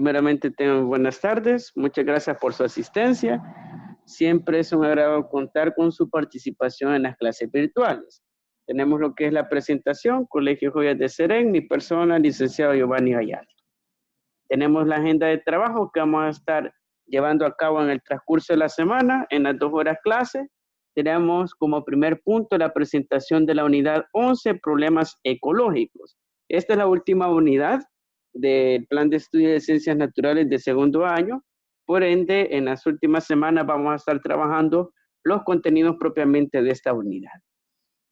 primeramente tengan buenas tardes. Muchas gracias por su asistencia. Siempre es un agrado contar con su participación en las clases virtuales. Tenemos lo que es la presentación, Colegio Joyas de Serén, mi persona, licenciado Giovanni Ayala. Tenemos la agenda de trabajo que vamos a estar llevando a cabo en el transcurso de la semana, en las 2 horas clase. Tenemos como primer punto la presentación de la unidad 11, problemas ecológicos. Esta es la última unidad del plan de estudio de ciencias naturales de segundo año. Por ende, en las últimas semanas vamos a estar trabajando los contenidos propiamente de esta unidad.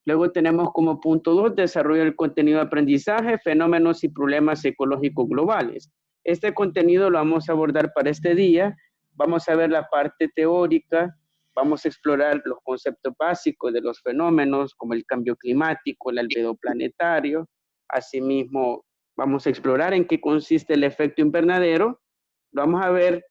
Luego tenemos como punto 2, desarrollo del contenido de aprendizaje, fenómenos y problemas ecológicos globales. Este contenido lo vamos a abordar para este día. Vamos a ver la parte teórica, vamos a explorar los conceptos básicos de los fenómenos como el cambio climático, el albedo planetario. Asimismo, vamos a explorar en qué consiste el efecto invernadero. Lo vamos a ver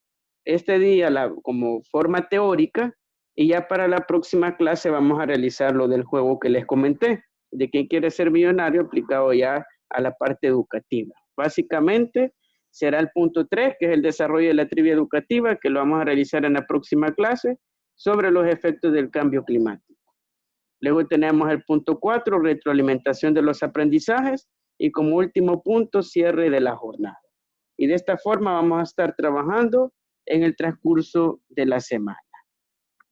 este día como forma teórica. Y ya para la próxima clase vamos a realizar lo del juego que les comenté, de quién quiere ser millonario aplicado ya a la parte educativa. Básicamente será el punto 3, que es el desarrollo de la trivia educativa, que lo vamos a realizar en la próxima clase, sobre los efectos del cambio climático. Luego tenemos el punto 4, retroalimentación de los aprendizajes, y como último punto, cierre de la jornada. Y de esta forma vamos a estar trabajando en el transcurso de la semana.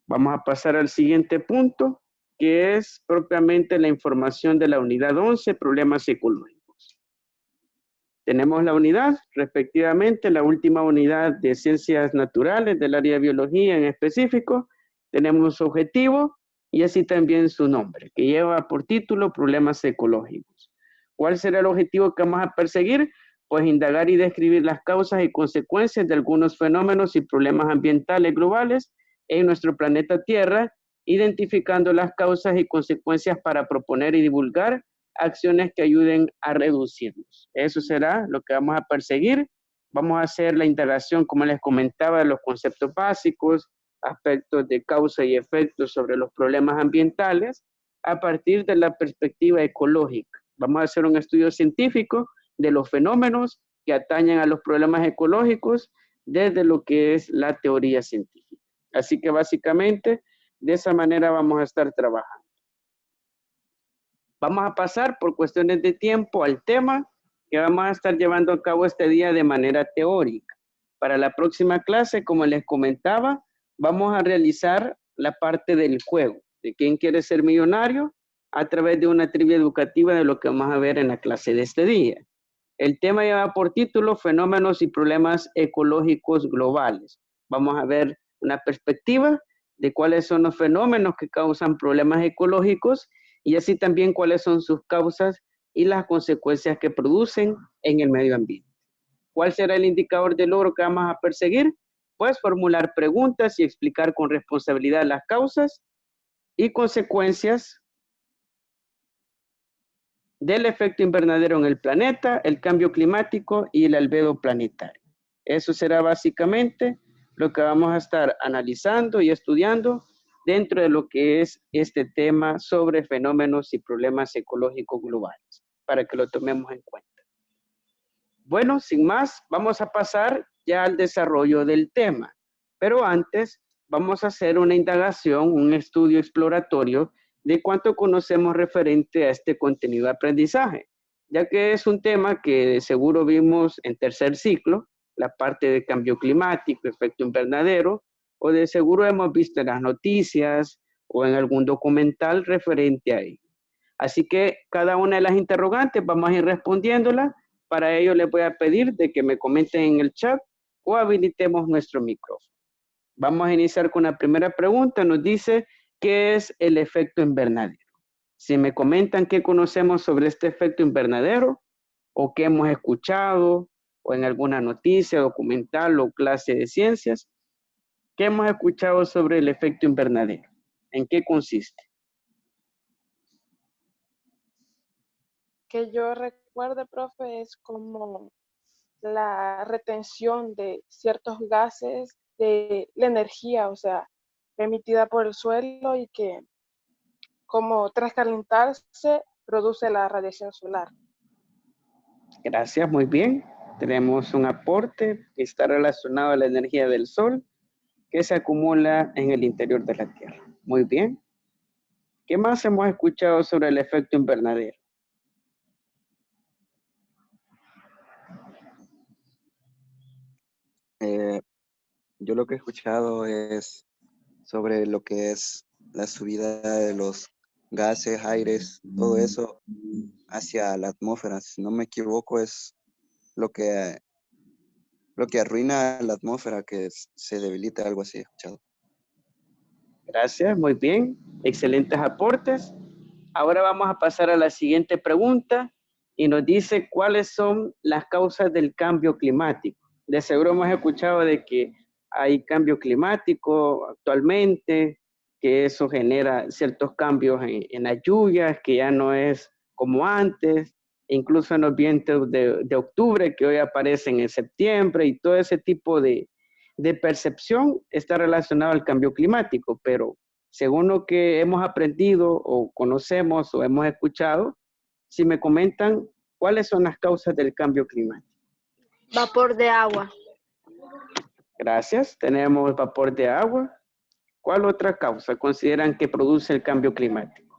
Vamos a pasar al siguiente punto, que es propiamente la información de la unidad 11, problemas ecológicos. Tenemos la unidad, respectivamente, la última unidad de ciencias naturales del área de biología en específico. Tenemos su objetivo y así también su nombre, que lleva por título problemas ecológicos. ¿Cuál será el objetivo que vamos a perseguir? Pues indagar y describir las causas y consecuencias de algunos fenómenos y problemas ambientales globales en nuestro planeta Tierra, identificando las causas y consecuencias para proponer y divulgar acciones que ayuden a reducirlos. Eso será lo que vamos a perseguir. Vamos a hacer la integración, como les comentaba, de los conceptos básicos, aspectos de causa y efecto sobre los problemas ambientales, a partir de la perspectiva ecológica. Vamos a hacer un estudio científico de los fenómenos que atañen a los problemas ecológicos desde lo que es la teoría científica. Así que básicamente de esa manera vamos a estar trabajando. Vamos a pasar por cuestiones de tiempo al tema que vamos a estar llevando a cabo este día de manera teórica. Para la próxima clase, como les comentaba, vamos a realizar la parte del juego, de quién quiere ser millonario, a través de una trivia educativa de lo que vamos a ver en la clase de este día. El tema lleva por título Fenómenos y problemas ecológicos globales. Vamos a ver una perspectiva de cuáles son los fenómenos que causan problemas ecológicos y así también cuáles son sus causas y las consecuencias que producen en el medio ambiente. ¿Cuál será el indicador de logro que vamos a perseguir? Pues formular preguntas y explicar con responsabilidad las causas y consecuencias del efecto invernadero en el planeta, el cambio climático y el albedo planetario. Eso será básicamente lo que vamos a estar analizando y estudiando dentro de lo que es este tema sobre fenómenos y problemas ecológicos globales, para que lo tomemos en cuenta. Bueno, sin más, vamos a pasar ya al desarrollo del tema, pero antes vamos a hacer una indagación, un estudio exploratorio de cuánto conocemos referente a este contenido de aprendizaje, ya que es un tema que seguro vimos en tercer ciclo, la parte de cambio climático, efecto invernadero, o de seguro hemos visto en las noticias o en algún documental referente a ello. Así que cada una de las interrogantes vamos a ir respondiéndolas. Para ello les voy a pedir de que me comenten en el chat o habilitemos nuestro micrófono. Vamos a iniciar con la primera pregunta. Nos dice, ¿qué es el efecto invernadero? Si me comentan qué conocemos sobre este efecto invernadero o qué hemos escuchado o en alguna noticia, documental o clase de ciencias, ¿qué hemos escuchado sobre el efecto invernadero? ¿En qué consiste? Que yo recuerde, profe, es como la retención de ciertos gases de la energía, o sea, emitida por el suelo y que como tras calentarse produce la radiación solar. Gracias, muy bien. Tenemos un aporte que está relacionado a la energía del Sol que se acumula en el interior de la Tierra. Muy bien. ¿Qué más hemos escuchado sobre el efecto invernadero? Yo lo que he escuchado es sobre lo que es la subida de los gases, aires, todo eso hacia la atmósfera. Si no me equivoco, es lo que, lo que arruina la atmósfera, que se debilita, algo así he escuchado. Gracias, muy bien. Excelentes aportes. Ahora vamos a pasar a la siguiente pregunta y nos dice cuáles son las causas del cambio climático. De seguro hemos escuchado de que hay cambio climático actualmente, que eso genera ciertos cambios en las lluvias, que ya no es como antes, incluso en los vientos de octubre que hoy aparecen en septiembre y todo ese tipo de percepción está relacionado al cambio climático, pero según lo que hemos aprendido o conocemos o hemos escuchado, si me comentan cuáles son las causas del cambio climático. Vapor de agua. Gracias. Tenemos vapor de agua. ¿Cuál otra causa consideran que produce el cambio climático?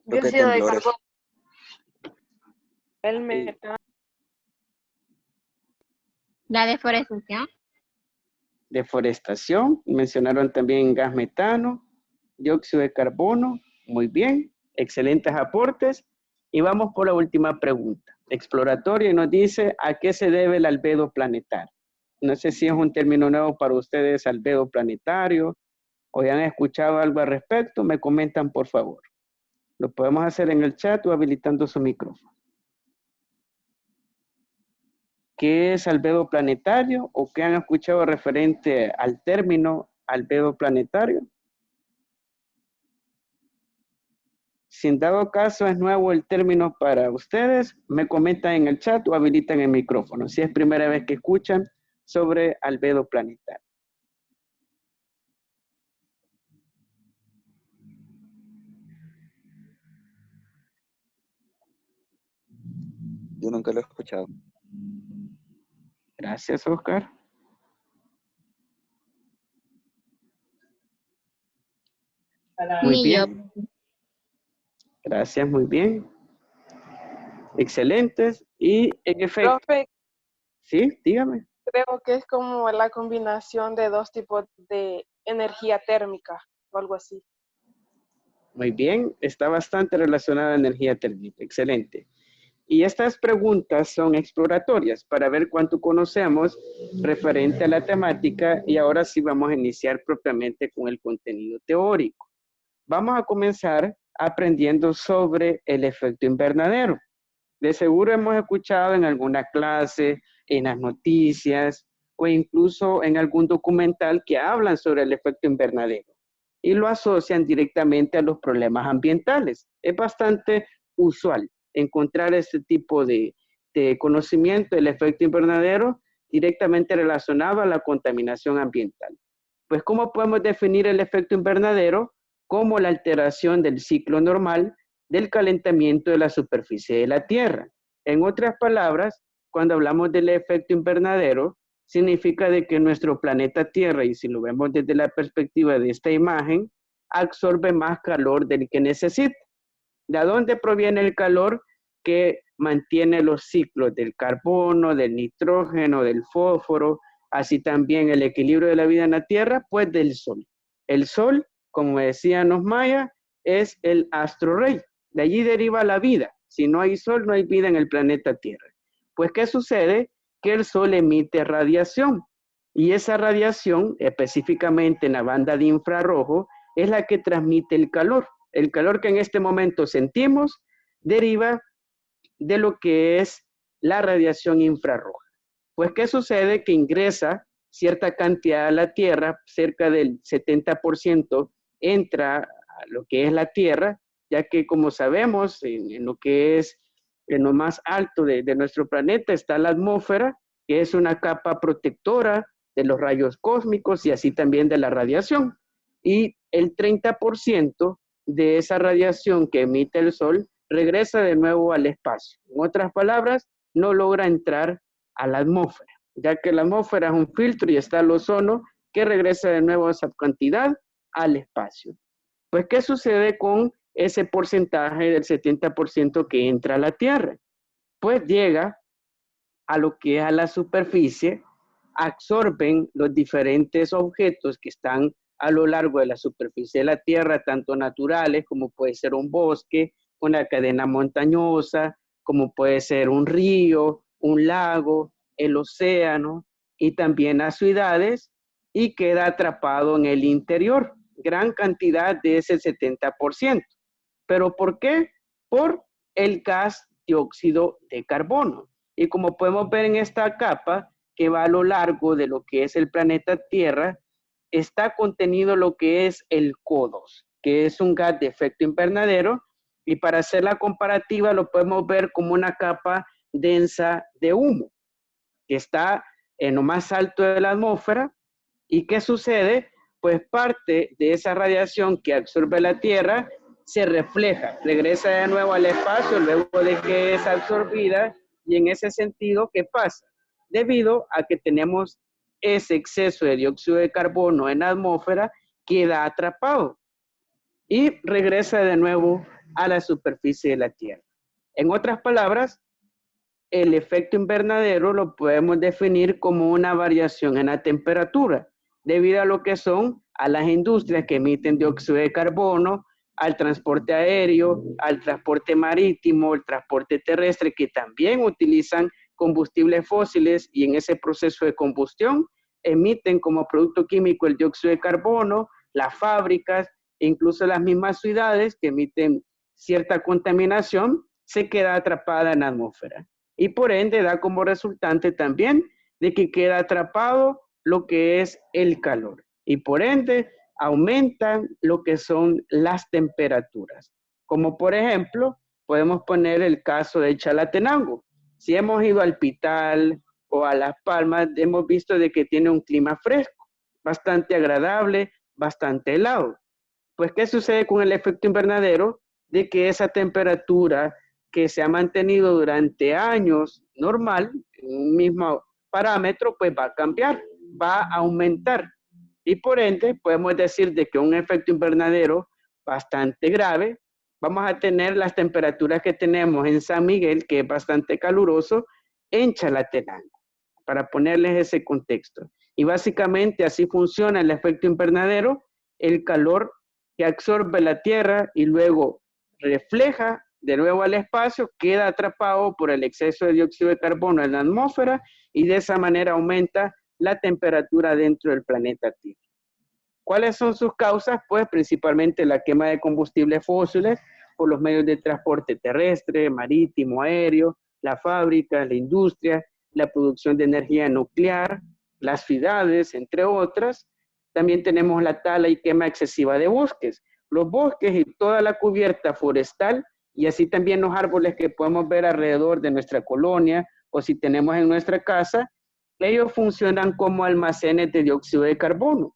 Creo que Dióxido de temblores. carbono. El metano. La deforestación. Deforestación. Mencionaron también gas metano, dióxido de carbono. Muy bien. Excelentes aportes. Y vamos por la última pregunta. Exploratoria y nos dice ¿a qué se debe el albedo planetario? No sé si es un término nuevo para ustedes, albedo planetario, o ya han escuchado algo al respecto, me comentan por favor. Lo podemos hacer en el chat o habilitando su micrófono. ¿Qué es albedo planetario o qué han escuchado referente al término albedo planetario? Si en dado caso es nuevo el término para ustedes, me comentan en el chat o habilitan el micrófono. Si es primera vez que escuchan sobre albedo planetario. Yo nunca lo he escuchado. Gracias, Oscar. Muy bien. Gracias, muy bien. Excelentes. Y en efecto, Profe, sí, dígame. creo que es como la combinación de dos tipos de energía térmica o algo así. Muy bien, está bastante relacionada a energía térmica. Excelente. Y estas preguntas son exploratorias para ver cuánto conocemos referente a la temática y ahora sí vamos a iniciar propiamente con el contenido teórico. Vamos a comenzar aprendiendo sobre el efecto invernadero. De seguro hemos escuchado en alguna clase, en las noticias o incluso en algún documental que hablan sobre el efecto invernadero y lo asocian directamente a los problemas ambientales. Es bastante usual encontrar este tipo de conocimiento del efecto invernadero directamente relacionado a la contaminación ambiental. Pues, ¿cómo podemos definir el efecto invernadero? Como la alteración del ciclo normal del calentamiento de la superficie de la Tierra. En otras palabras, cuando hablamos del efecto invernadero, significa de que nuestro planeta Tierra, y si lo vemos desde la perspectiva de esta imagen, absorbe más calor del que necesita. ¿De dónde proviene el calor? Que mantiene los ciclos del carbono, del nitrógeno, del fósforo, así también el equilibrio de la vida en la Tierra, pues del Sol. El Sol, como decían los mayas, es el astro rey. De allí deriva la vida. Si no hay Sol, no hay vida en el planeta Tierra. Pues, ¿qué sucede? Que el Sol emite radiación. Y esa radiación, específicamente en la banda de infrarrojo, es la que transmite el calor. El calor que en este momento sentimos deriva de lo que es la radiación infrarroja. Pues, ¿qué sucede? Que ingresa cierta cantidad a la Tierra, cerca del 70% entra a lo que es la Tierra, ya que como sabemos, en lo que es en lo más alto de nuestro planeta está la atmósfera, que es una capa protectora de los rayos cósmicos y así también de la radiación. Y el 30% de esa radiación que emite el Sol regresa de nuevo al espacio. En otras palabras, no logra entrar a la atmósfera, ya que la atmósfera es un filtro y está el ozono que regresa de nuevo esa cantidad al espacio. Pues, ¿qué sucede con ese porcentaje del 70% que entra a la Tierra? Pues llega a lo que es a la superficie, absorben los diferentes objetos que están a lo largo de la superficie de la Tierra, tanto naturales como puede ser un bosque, una cadena montañosa, como puede ser un río, un lago, el océano y también las ciudades, y queda atrapado en el interior, gran cantidad de ese 70%. ¿Pero por qué? Por el gas dióxido de carbono. Y como podemos ver en esta capa que va a lo largo de lo que es el planeta Tierra, está contenido lo que es el CO2, que es un gas de efecto invernadero, y para hacer la comparativa lo podemos ver como una capa densa de humo, que está en lo más alto de la atmósfera. ¿Y qué sucede? Pues parte de esa radiación que absorbe la Tierra se refleja, regresa de nuevo al espacio luego de que es absorbida, y en ese sentido, ¿qué pasa? Debido a que tenemos ese exceso de dióxido de carbono en la atmósfera, queda atrapado y regresa de nuevo a la superficie de la Tierra. En otras palabras, el efecto invernadero lo podemos definir como una variación en la temperatura, debido a lo que son a las industrias que emiten dióxido de carbono, al transporte aéreo, al transporte marítimo, el transporte terrestre, que también utilizan combustibles fósiles y en ese proceso de combustión emiten como producto químico el dióxido de carbono, las fábricas, incluso las mismas ciudades que emiten cierta contaminación, se queda atrapada en la atmósfera. Y por ende da como resultante también de que queda atrapado lo que es el calor. Y por ende aumentan lo que son las temperaturas. Como por ejemplo, podemos poner el caso de Chalatenango. Si hemos ido al Pital o a Las Palmas, hemos visto de que tiene un clima fresco, bastante agradable, bastante helado. Pues, ¿qué sucede con el efecto invernadero? De que esa temperatura que se ha mantenido durante años normal, en un mismo parámetro, pues va a cambiar, va a aumentar. Y por ende, podemos decir de que un efecto invernadero bastante grave, vamos a tener las temperaturas que tenemos en San Miguel, que es bastante caluroso, en Chalatenango, para ponerles ese contexto. Y básicamente así funciona el efecto invernadero, el calor que absorbe la Tierra y luego refleja de nuevo al espacio, queda atrapado por el exceso de dióxido de carbono en la atmósfera y de esa manera aumenta la temperatura dentro del planeta Tierra. ¿Cuáles son sus causas? Pues principalmente la quema de combustibles fósiles por los medios de transporte terrestre, marítimo, aéreo, la fábrica, la industria, la producción de energía nuclear, las ciudades, entre otras. También tenemos la tala y quema excesiva de bosques. Los bosques y toda la cubierta forestal, y así también los árboles que podemos ver alrededor de nuestra colonia o si tenemos en nuestra casa, ellos funcionan como almacenes de dióxido de carbono.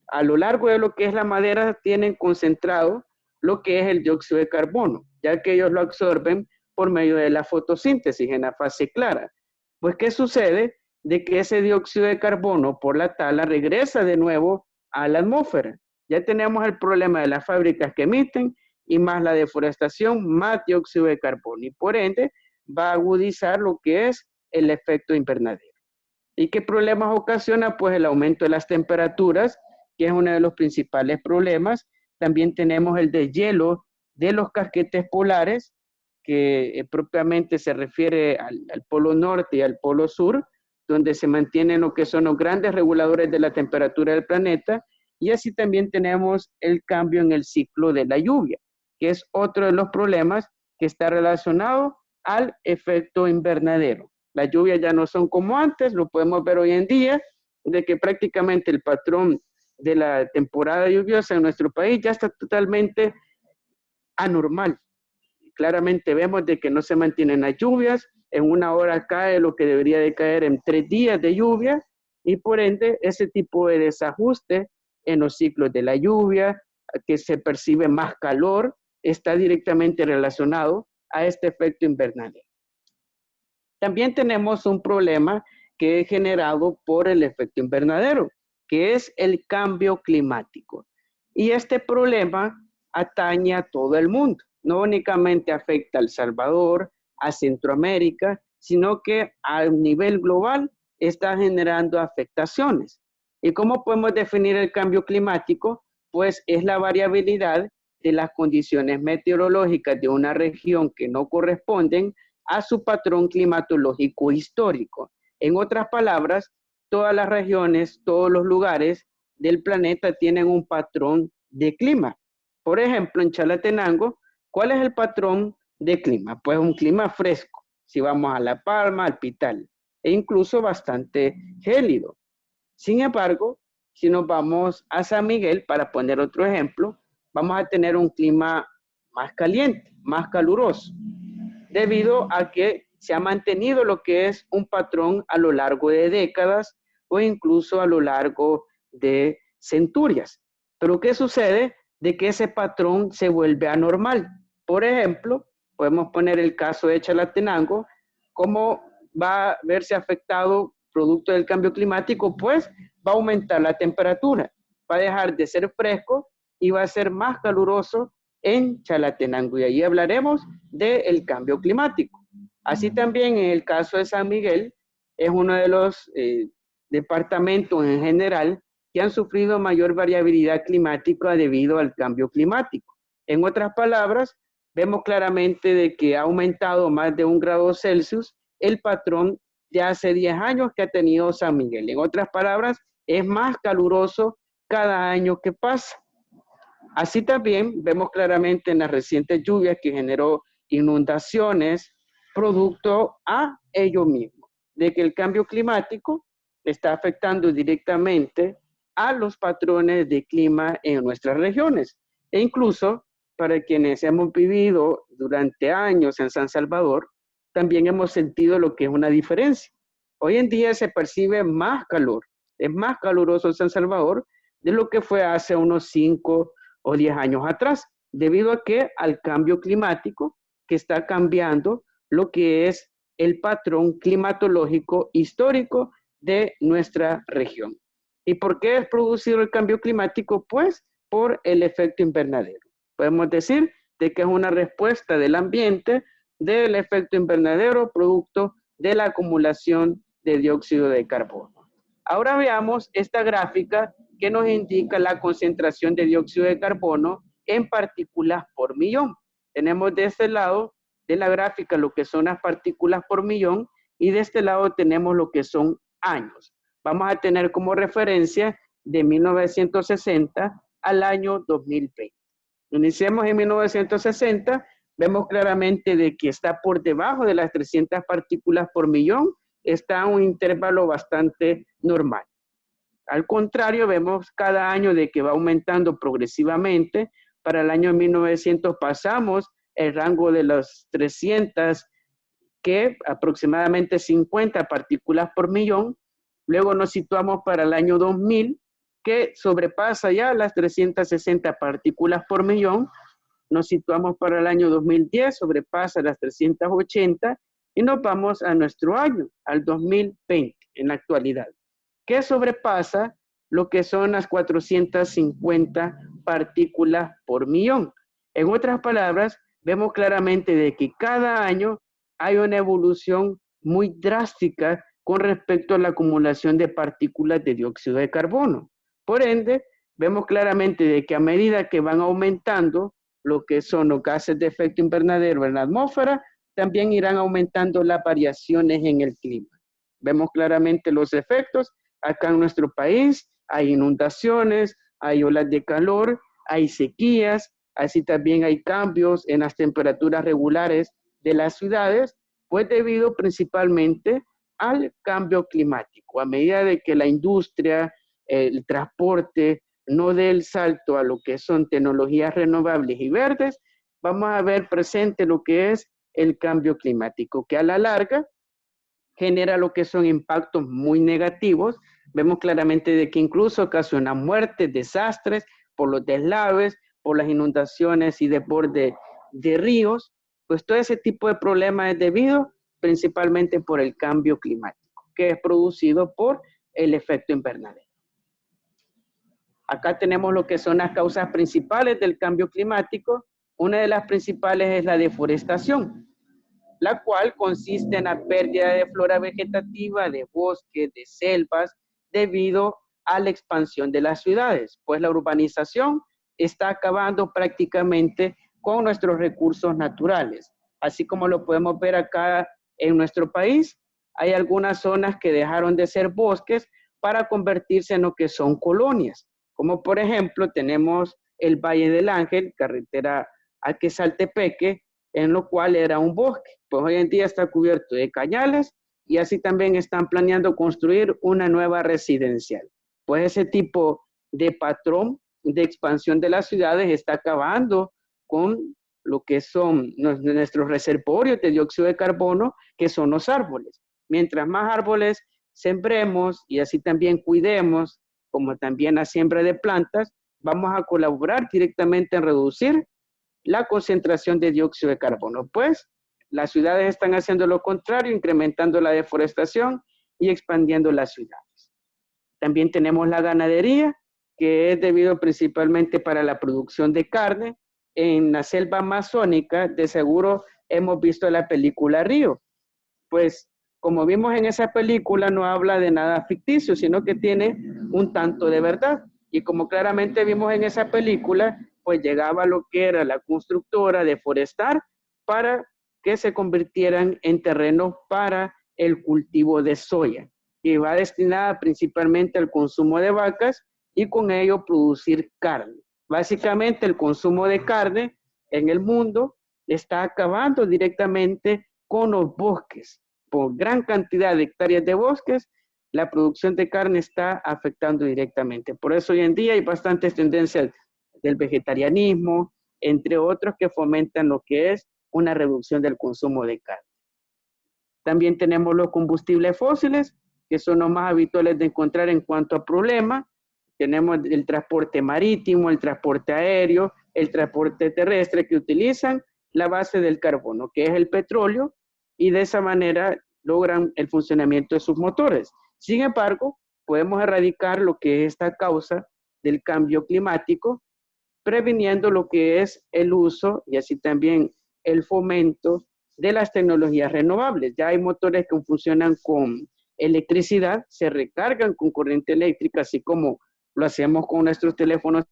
A lo largo de lo que es la madera tienen concentrado lo que es el dióxido de carbono, ya que ellos lo absorben por medio de la fotosíntesis en la fase clara. Pues, ¿qué sucede? De que ese dióxido de carbono por la tala regresa de nuevo a la atmósfera. Ya tenemos el problema de las fábricas que emiten y más la deforestación, más dióxido de carbono, y por ende va a agudizar lo que es el efecto invernadero. ¿Y qué problemas ocasiona? Pues el aumento de las temperaturas, que es uno de los principales problemas. También tenemos el deshielo de los casquetes polares, que propiamente se refiere al polo norte y al polo sur, donde se mantienen lo que son los grandes reguladores de la temperatura del planeta, y así también tenemos el cambio en el ciclo de la lluvia, que es otro de los problemas que está relacionado al efecto invernadero. Las lluvias ya no son como antes, lo podemos ver hoy en día, de que prácticamente el patrón de la temporada lluviosa en nuestro país ya está totalmente anormal. Claramente vemos de que no se mantienen las lluvias, en una hora cae lo que debería de caer en 3 días de lluvia, y por ende ese tipo de desajuste en los ciclos de la lluvia, que se percibe más calor, está directamente relacionado a este efecto invernadero. También tenemos un problema que es generado por el efecto invernadero, que es el cambio climático. Y este problema atañe a todo el mundo. No únicamente afecta a El Salvador, a Centroamérica, sino que a nivel global está generando afectaciones. ¿Y cómo podemos definir el cambio climático? Pues es la variabilidad de las condiciones meteorológicas de una región que no corresponden a su patrón climatológico histórico. En otras palabras, todas las regiones, todos los lugares del planeta tienen un patrón de clima. Por ejemplo, en Chalatenango, ¿cuál es el patrón de clima? Pues un clima fresco, si vamos a La Palma, al Pital, e incluso bastante gélido. Sin embargo, si nos vamos a San Miguel, para poner otro ejemplo, vamos a tener un clima más caliente, más caluroso, debido a que se ha mantenido lo que es un patrón a lo largo de décadas o incluso a lo largo de centurias. Pero ¿qué sucede? De que ese patrón se vuelve anormal. Por ejemplo, podemos poner el caso de Chalatenango, ¿cómo va a verse afectado producto del cambio climático? Pues va a aumentar la temperatura, va a dejar de ser fresco y va a ser más caluroso en Chalatenango. Y ahí hablaremos del cambio climático. Así también en el caso de San Miguel, es uno de los departamentos en general que han sufrido mayor variabilidad climática debido al cambio climático. En otras palabras, vemos claramente de que ha aumentado más de 1 grado Celsius el patrón de hace 10 años que ha tenido San Miguel. En otras palabras, es más caluroso cada año que pasa. Así también vemos claramente en las recientes lluvias que generó inundaciones producto a ello mismo, de que el cambio climático está afectando directamente a los patrones de clima en nuestras regiones. E incluso para quienes hemos vivido durante años en San Salvador, también hemos sentido lo que es una diferencia. Hoy en día se percibe más calor, es más caluroso en San Salvador de lo que fue hace unos 5 o 10 años atrás, debido a que al cambio climático que está cambiando lo que es el patrón climatológico histórico de nuestra región. ¿Y por qué es producido el cambio climático? Pues por el efecto invernadero. Podemos decir de que es una respuesta del ambiente del efecto invernadero producto de la acumulación de dióxido de carbono. Ahora veamos esta gráfica que nos indica la concentración de dióxido de carbono en partículas por millón. Tenemos de este lado de la gráfica lo que son las partículas por millón y de este lado tenemos lo que son años. Vamos a tener como referencia de 1960 al año 2020. Iniciemos en 1960, vemos claramente de que está por debajo de las 300 partículas por millón, está en un intervalo bastante normal. Al contrario, vemos cada año de que va aumentando progresivamente. Para el año 1900 pasamos el rango de las 300, que aproximadamente 50 partículas por millón. Luego nos situamos para el año 2000, que sobrepasa ya las 360 partículas por millón. Nos situamos para el año 2010, sobrepasa las 380 y nos vamos a nuestro año, al 2020 en la actualidad, que sobrepasa lo que son las 450 partículas por millón. En otras palabras, vemos claramente de que cada año hay una evolución muy drástica con respecto a la acumulación de partículas de dióxido de carbono. Por ende, vemos claramente de que a medida que van aumentando lo que son los gases de efecto invernadero en la atmósfera, también irán aumentando las variaciones en el clima. Vemos claramente los efectos. Acá en nuestro país hay inundaciones, hay olas de calor, hay sequías, así también hay cambios en las temperaturas regulares de las ciudades, pues debido principalmente al cambio climático. A medida de que la industria, el transporte no dé el salto a lo que son tecnologías renovables y verdes, vamos a ver presente lo que es el cambio climático, que a la larga genera lo que son impactos muy negativos. Vemos claramente de que incluso ocasiona muertes, desastres por los deslaves, por las inundaciones y desborde de ríos. Pues todo ese tipo de problemas es debido principalmente por el cambio climático, que es producido por el efecto invernadero. Acá tenemos lo que son las causas principales del cambio climático. Una de las principales es la deforestación, la cual consiste en la pérdida de flora vegetativa, de bosques, de selvas, debido a la expansión de las ciudades, pues la urbanización está acabando prácticamente con nuestros recursos naturales. Así como lo podemos ver acá en nuestro país, hay algunas zonas que dejaron de ser bosques para convertirse en lo que son colonias, como por ejemplo tenemos el Valle del Ángel, carretera a Quesaltepeque, en lo cual era un bosque, pues hoy en día está cubierto de cañales y así también están planeando construir una nueva residencial. Pues ese tipo de patrón de expansión de las ciudades está acabando con lo que son nuestros reservorios de dióxido de carbono, que son los árboles. Mientras más árboles sembremos y así también cuidemos, como también la siembra de plantas, vamos a colaborar directamente en reducir la concentración de dióxido de carbono. Pues las ciudades están haciendo lo contrario, incrementando la deforestación y expandiendo las ciudades. También tenemos la ganadería, que es debido principalmente para la producción de carne. En la selva amazónica, de seguro hemos visto la película Río. Pues como vimos en esa película, no habla de nada ficticio, sino que tiene un tanto de verdad. Y como claramente vimos en esa película, pues llegaba lo que era la constructora de forestar para que se convirtieran en terrenos para el cultivo de soya, que va destinada principalmente al consumo de vacas y con ello producir carne. Básicamente el consumo de carne en el mundo está acabando directamente con los bosques. Por gran cantidad de hectáreas de bosques, la producción de carne está afectando directamente. Por eso hoy en día hay bastantes tendencias del vegetarianismo, entre otros que fomentan lo que es una reducción del consumo de carne. También tenemos los combustibles fósiles, que son los más habituales de encontrar en cuanto a problemas. Tenemos el transporte marítimo, el transporte aéreo, el transporte terrestre, que utilizan la base del carbono, que es el petróleo, y de esa manera logran el funcionamiento de sus motores. Sin embargo, podemos erradicar lo que es esta causa del cambio climático, previniendo lo que es el uso y así también el fomento de las tecnologías renovables. Ya hay motores que funcionan con electricidad, se recargan con corriente eléctrica, así como lo hacemos con nuestros teléfonos.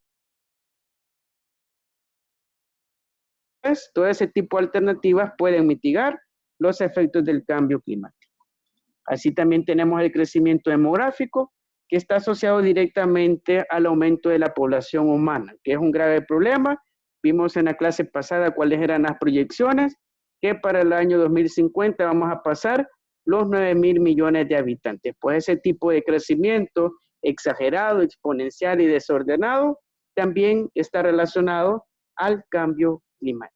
Pues, todo ese tipo de alternativas pueden mitigar los efectos del cambio climático. Así también tenemos el crecimiento demográfico, que está asociado directamente al aumento de la población humana, que es un grave problema. Vimos en la clase pasada cuáles eran las proyecciones, que para el año 2050 vamos a pasar los 9.000 millones de habitantes. Pues ese tipo de crecimiento exagerado, exponencial y desordenado también está relacionado al cambio climático.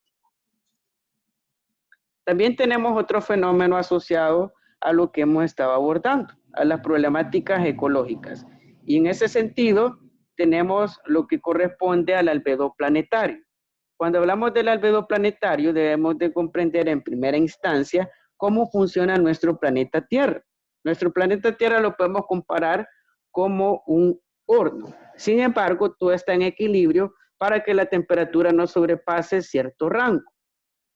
También tenemos otro fenómeno asociado a lo que hemos estado abordando, a las problemáticas ecológicas. Y en ese sentido, tenemos lo que corresponde al albedo planetario. Cuando hablamos del albedo planetario, debemos de comprender en primera instancia cómo funciona nuestro planeta Tierra. Nuestro planeta Tierra lo podemos comparar como un horno. Sin embargo, todo está en equilibrio para que la temperatura no sobrepase cierto rango,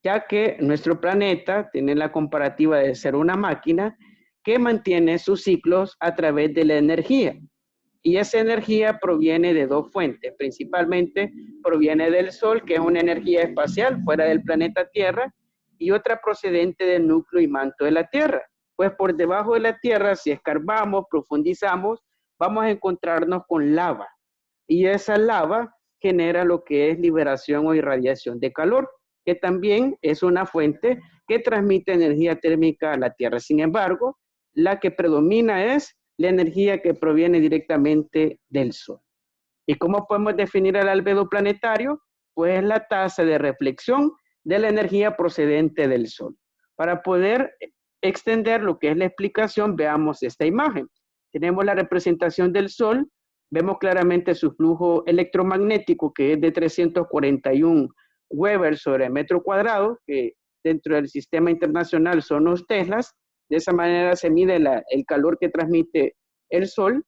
ya que nuestro planeta tiene la comparativa de ser una máquina que mantiene sus ciclos a través de la energía. Y esa energía proviene de dos fuentes, principalmente proviene del Sol, que es una energía espacial fuera del planeta Tierra, y otra procedente del núcleo y manto de la Tierra. Pues por debajo de la Tierra, si escarbamos, profundizamos, vamos a encontrarnos con lava. Y esa lava genera lo que es liberación o irradiación de calor, que también es una fuente que transmite energía térmica a la Tierra. Sin embargo, la que predomina es la energía que proviene directamente del Sol. ¿Y cómo podemos definir el albedo planetario? Pues es la tasa de reflexión de la energía procedente del Sol. Para poder extender lo que es la explicación, veamos esta imagen. Tenemos la representación del Sol, vemos claramente su flujo electromagnético, que es de 341 Weber sobre metro cuadrado, que dentro del sistema internacional son los teslas. De esa manera se mide el calor que transmite el sol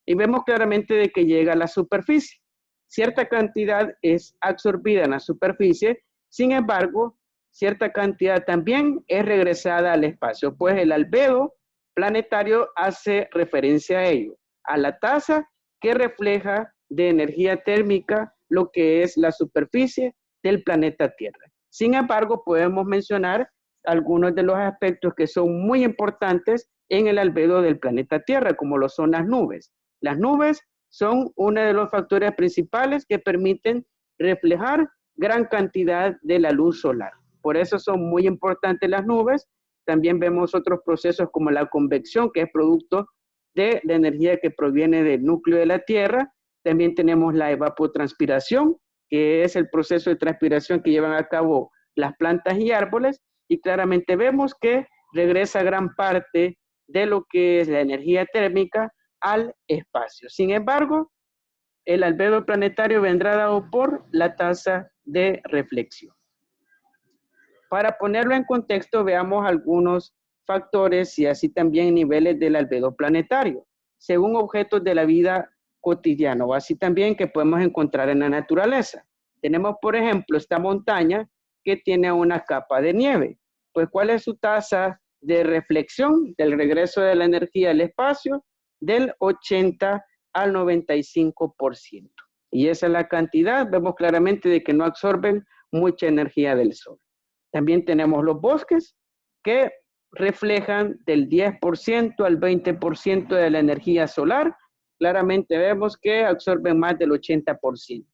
y vemos claramente de que llega a la superficie. Cierta cantidad es absorbida en la superficie, sin embargo, cierta cantidad también es regresada al espacio, pues el albedo planetario hace referencia a ello, a la tasa que refleja de energía térmica lo que es la superficie del planeta Tierra. Sin embargo, podemos mencionar algunos de los aspectos que son muy importantes en el albedo del planeta Tierra, como lo son las nubes. Las nubes son uno de los factores principales que permiten reflejar gran cantidad de la luz solar. Por eso son muy importantes las nubes. También vemos otros procesos como la convección, que es producto de la energía que proviene del núcleo de la Tierra. También tenemos la evapotranspiración, que es el proceso de transpiración que llevan a cabo las plantas y árboles, y claramente vemos que regresa gran parte de lo que es la energía térmica al espacio. Sin embargo, el albedo planetario vendrá dado por la tasa de reflexión. Para ponerlo en contexto, veamos algunos factores y así también niveles del albedo planetario, según objetos de la vida cotidiana, o así también que podemos encontrar en la naturaleza. Tenemos, por ejemplo, esta montaña que tiene una capa de nieve. Pues, ¿cuál es su tasa de reflexión del regreso de la energía al espacio? Del 80 al 95%. Y esa es la cantidad. Vemos claramente de que no absorben mucha energía del sol. También tenemos los bosques que reflejan del 10% al 20% de la energía solar. Claramente vemos que absorben más del 80%.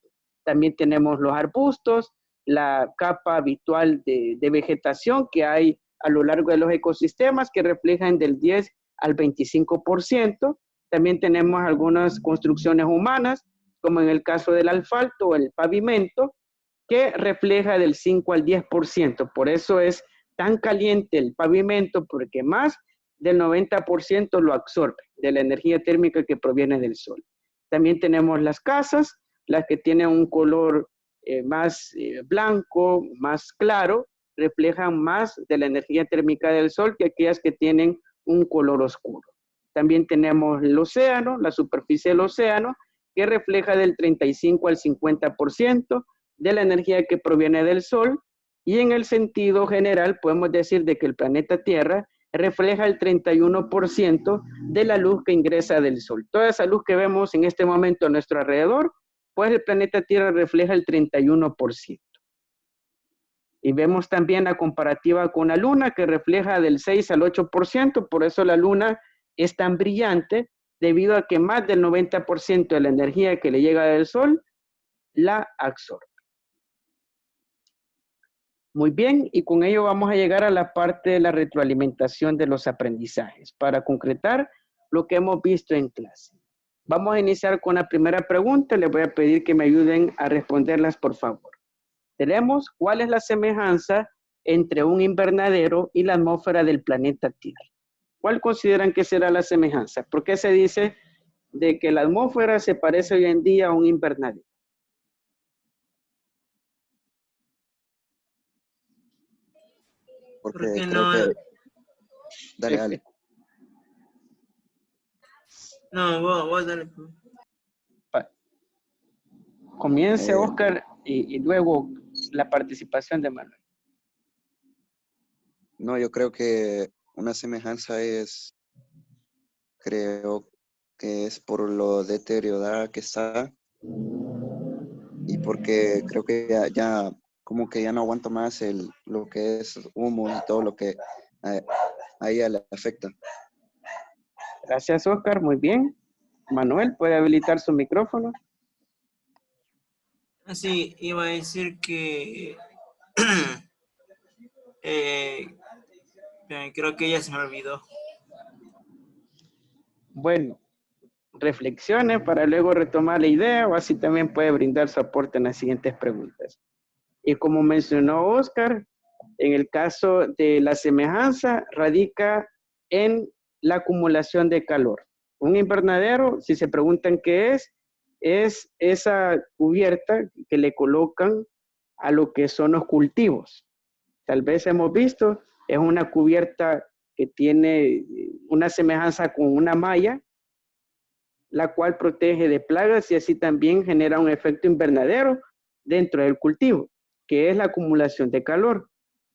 También tenemos los arbustos, la capa habitual de vegetación que hay a lo largo de los ecosistemas que reflejan del 10 al 25%. También tenemos algunas construcciones humanas, como en el caso del asfalto o el pavimento, que refleja del 5 al 10%. Por eso es tan caliente el pavimento, porque más del 90% lo absorbe de la energía térmica que proviene del sol. También tenemos las casas, las que tienen un color más blanco, más claro, reflejan más de la energía térmica del sol que aquellas que tienen un color oscuro. También tenemos el océano, la superficie del océano, que refleja del 35 al 50% de la energía que proviene del sol, y en el sentido general podemos decir de que el planeta Tierra refleja el 31% de la luz que ingresa del sol. Toda esa luz que vemos en este momento a nuestro alrededor, pues el planeta Tierra refleja el 31%. Y vemos también la comparativa con la luna, que refleja del 6 al 8%, por eso la luna es tan brillante, debido a que más del 90% de la energía que le llega del sol la absorbe. Muy bien, y con ello vamos a llegar a la parte de la retroalimentación de los aprendizajes, para concretar lo que hemos visto en clase. Vamos a iniciar con la primera pregunta. Les voy a pedir que me ayuden a responderlas, por favor. Tenemos, ¿cuál es la semejanza entre un invernadero y la atmósfera del planeta Tierra? ¿Cuál consideran que será la semejanza? ¿Por qué se dice de que la atmósfera se parece hoy en día a un invernadero? Porque ¿Por qué creo no? que... Dale, dale. No, vos dale. Comience, Oscar, y luego la participación de Manuel. No, yo creo que una semejanza es, creo que es por lo deteriorada que está y porque creo que ya como que ya no aguanto más lo que es humo y todo lo que a ella le afecta. Gracias, Oscar. Muy bien. Manuel, ¿puede habilitar su micrófono? Así iba a decir que creo que ya se me olvidó. Bueno, reflexione para luego retomar la idea, o así también puede brindar su aporte en las siguientes preguntas. Y como mencionó Oscar, en el caso de la semejanza, radica en la acumulación de calor. Un invernadero, si se preguntan qué es esa cubierta que le colocan a lo que son los cultivos. tal vez hemos visto, es una cubierta que tiene una semejanza con una malla, la cual protege de plagas y así también genera un efecto invernadero dentro del cultivo, que es la acumulación de calor.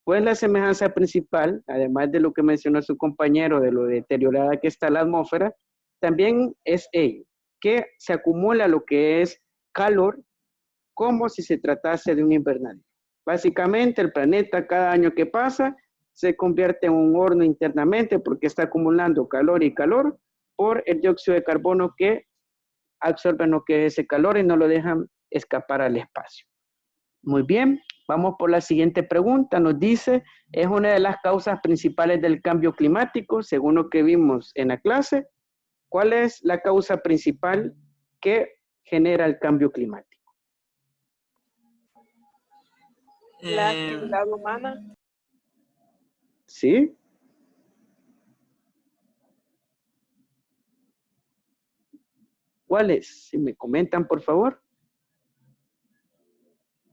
Pues la semejanza principal, además de lo que mencionó su compañero, de lo deteriorada que está la atmósfera, también es ello, que se acumula lo que es calor como si se tratase de un invernadero. Básicamente el planeta cada año que pasa se convierte en un horno internamente porque está acumulando calor y calor por el dióxido de carbono que absorben lo que es ese calor y no lo dejan escapar al espacio. Muy bien, vamos por la siguiente pregunta. Nos dice, es una de las causas principales del cambio climático, según lo que vimos en la clase. ¿Cuál es la causa principal que genera el cambio climático? La actividad humana. ¿Sí? ¿Cuál es? Si me comentan, por favor.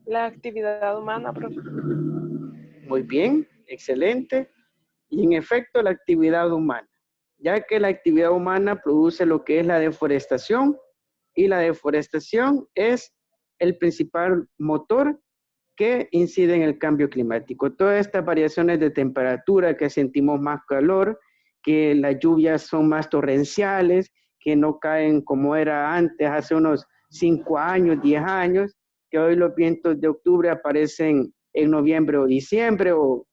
La actividad humana, profe. Muy bien, excelente. Y en efecto, la actividad humana, ya que la actividad humana produce lo que es la deforestación y la deforestación es el principal motor que incide en el cambio climático. Todas estas variaciones de temperatura, que sentimos más calor, que las lluvias son más torrenciales, que no caen como era antes, hace unos 5 años, 10 años, que hoy los vientos de octubre aparecen en noviembre o diciembre, o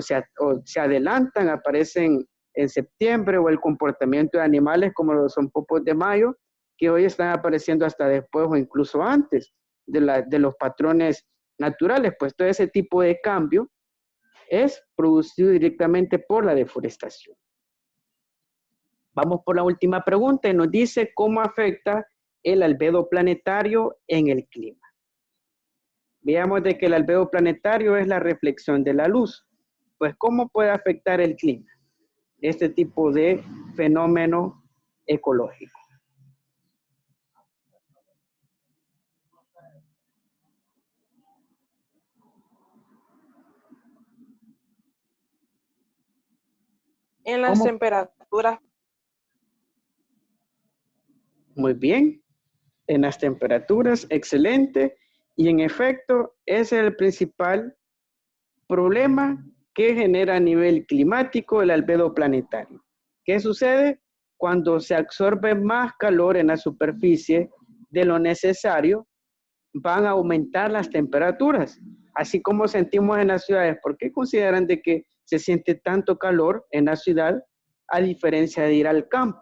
se adelantan, aparecen en septiembre, o el comportamiento de animales como los zompopos de mayo, que hoy están apareciendo hasta después o incluso antes de los patrones naturales. Pues todo ese tipo de cambio es producido directamente por la deforestación. Vamos por la última pregunta y nos dice cómo afecta el albedo planetario en el clima. Veamos de que el albedo planetario es la reflexión de la luz. Pues ¿cómo puede afectar el clima este tipo de fenómeno ecológico? En las temperaturas. Muy bien, en las temperaturas, excelente. Y en efecto, ese es el principal problema que genera a nivel climático el albedo planetario. ¿Qué sucede? Cuando se absorbe más calor en la superficie de lo necesario, van a aumentar las temperaturas, así como sentimos en las ciudades. ¿Por qué consideran de que se siente tanto calor en la ciudad a diferencia de ir al campo?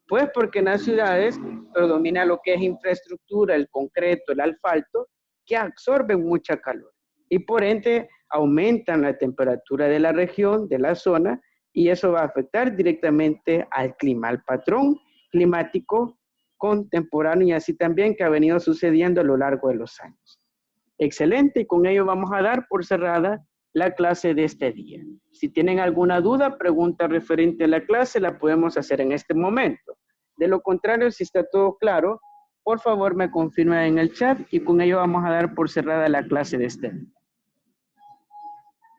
Pues porque en las ciudades predomina lo que es infraestructura, el concreto, el asfalto, que absorben mucha calor y por ende aumentan la temperatura de la región, de la zona, y eso va a afectar directamente al clima, al patrón climático contemporáneo y así también que ha venido sucediendo a lo largo de los años. Excelente, y con ello vamos a dar por cerrada la clase de este día. Si tienen alguna duda, pregunta referente a la clase, la podemos hacer en este momento. De lo contrario, si está todo claro, por favor me confirmen en el chat y con ello vamos a dar por cerrada la clase de este día.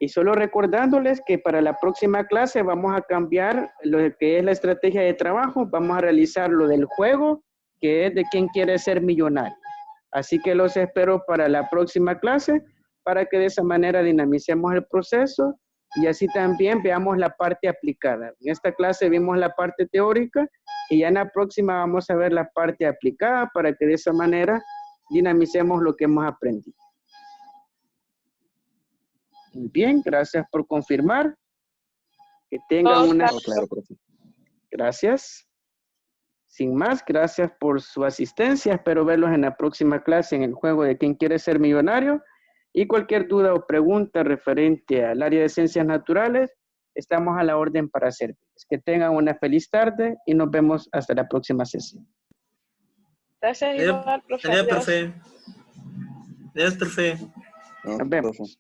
Y solo recordándoles que para la próxima clase vamos a cambiar lo que es la estrategia de trabajo, vamos a realizar lo del juego, que es de quién quiere ser millonario. Así que los espero para la próxima clase, para que de esa manera dinamicemos el proceso y así también veamos la parte aplicada. En esta clase vimos la parte teórica y ya en la próxima vamos a ver la parte aplicada para que de esa manera dinamicemos lo que hemos aprendido. Muy bien, gracias por confirmar. Que tengan una... Claro, profe. Gracias. Sin más, gracias por su asistencia. Espero verlos en la próxima clase en el juego de quién quiere ser millonario. Y cualquier duda o pregunta referente al área de ciencias naturales, estamos a la orden para servirles. Que tengan una feliz tarde y nos vemos hasta la próxima sesión. Gracias, igual, profe. Adiós, profe. Adiós, profe. Nos vemos.